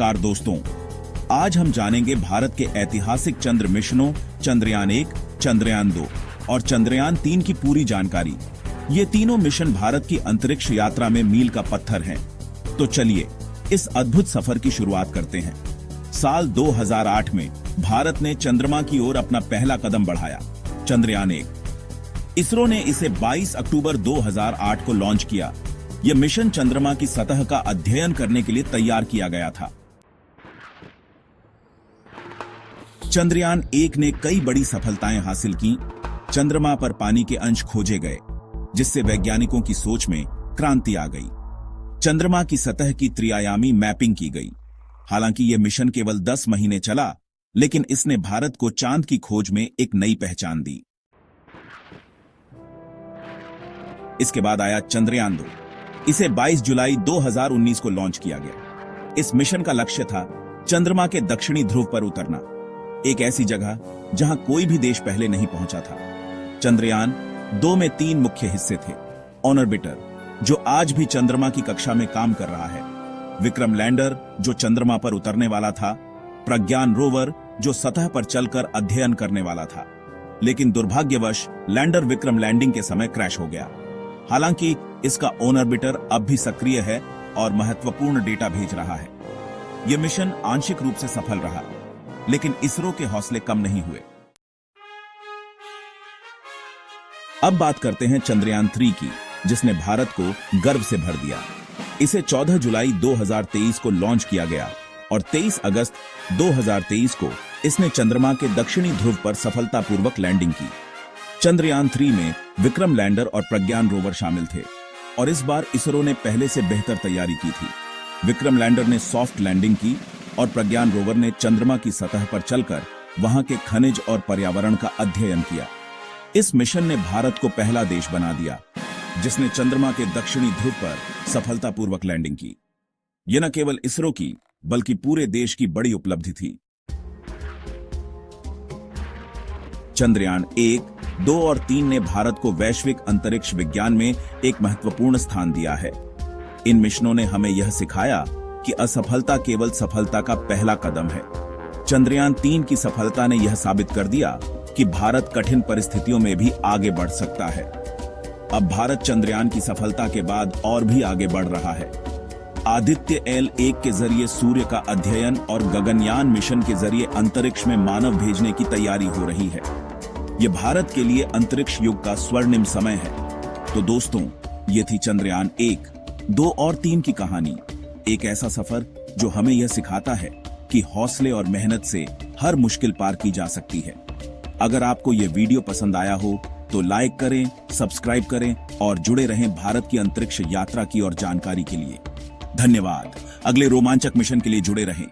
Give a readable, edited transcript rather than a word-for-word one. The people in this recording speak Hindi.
नमस्कार दोस्तों, आज हम जानेंगे भारत के ऐतिहासिक चंद्र मिशनों चंद्रयान 1, चंद्रयान 2 और चंद्रयान 3 की पूरी जानकारी। ये तीनों मिशन भारत की अंतरिक्ष यात्रा में मील का पत्थर हैं। तो चलिए इस अद्भुत सफर की शुरुआत करते हैं। साल 2008 में भारत ने चंद्रमा की ओर अपना पहला कदम बढ़ाया, चंद्रयान 1। इसरो ने इसे 22 अक्टूबर 2008 को लॉन्च किया। यह मिशन चंद्रमा की सतह का अध्ययन करने के लिए तैयार किया गया था। चंद्रयान 1 ने कई बड़ी सफलताएं हासिल की। चंद्रमा पर पानी के अंश खोजे गए, जिससे वैज्ञानिकों की सोच में क्रांति आ गई। चंद्रमा की सतह की त्रिआयामी मैपिंग की गई। हालांकि यह मिशन केवल 10 महीने चला, लेकिन इसने भारत को चांद की खोज में एक नई पहचान दी। इसके बाद आया चंद्रयान 2। इसे 22 जुलाई 2019 को लॉन्च किया गया। इस मिशन का लक्ष्य था चंद्रमा के दक्षिणी ध्रुव पर उतरना, एक ऐसी जगह जहां कोई भी देश पहले नहीं पहुंचा था। चंद्रयान 2 में 3 मुख्य हिस्से थे। ऑर्बिटर, जो आज भी चंद्रमा की कक्षा में काम कर रहा है। विक्रम लैंडर, जो चंद्रमा पर उतरने वाला था। प्रज्ञान रोवर, जो सतह पर चलकर अध्ययन करने वाला था। लेकिन दुर्भाग्यवश लैंडर विक्रम लैंडिंग के समय क्रैश हो गया। हालांकि इसका ऑर्बिटर अब भी सक्रिय है और महत्वपूर्ण डेटा भेज रहा है। यह मिशन आंशिक रूप से सफल रहा, लेकिन इसरो के हौसले कम नहीं हुए। अब बात करते हैं चंद्रयान 3 की, जिसने भारत को गर्व से भर दिया। इसे 14 जुलाई 2023 को लॉन्च किया गया और 23 अगस्त 2023 को इसने चंद्रमा के दक्षिणी ध्रुव पर सफलतापूर्वक लैंडिंग की। चंद्रयान 3 में विक्रम लैंडर और प्रज्ञान रोवर शामिल थे और इस बार इसरो ने पहले से बेहतर तैयारी की थी। विक्रम लैंडर ने सॉफ्ट लैंडिंग की और प्रज्ञान रोवर ने चंद्रमा की सतह पर चलकर वहां के खनिज और पर्यावरण का अध्ययन किया। इस मिशन ने भारत को पहला देश बना दिया जिसने चंद्रमा के दक्षिणी ध्रुव पर सफलतापूर्वक लैंडिंग की। यह न केवल इसरो की बल्कि पूरे देश की बड़ी उपलब्धि थी। चंद्रयान 1, 2 और 3 ने भारत को वैश्विक अंतरिक्ष विज्ञान में एक महत्वपूर्ण स्थान दिया है। इन मिशनों ने हमें यह सिखाया कि असफलता केवल सफलता का पहला कदम है। चंद्रयान 3 की सफलता ने यह साबित कर दिया कि भारत कठिन परिस्थितियों में भी आगे बढ़ सकता है। अब भारत चंद्रयान की सफलता के बाद और भी आगे बढ़ रहा है। आदित्य L1 के जरिए सूर्य का अध्ययन और गगनयान मिशन के जरिए अंतरिक्ष में मानव भेजने की तैयारी हो रही है। यह भारत के लिए अंतरिक्ष युग का स्वर्णिम समय है। तो दोस्तों, ये थी चंद्रयान 1, 2 और 3 की कहानी। एक ऐसा सफर जो हमें यह सिखाता है कि हौसले और मेहनत से हर मुश्किल पार की जा सकती है। अगर आपको यह वीडियो पसंद आया हो तो लाइक करें, सब्सक्राइब करें और जुड़े रहें भारत की अंतरिक्ष यात्रा की और जानकारी के लिए। धन्यवाद। अगले रोमांचक मिशन के लिए जुड़े रहें।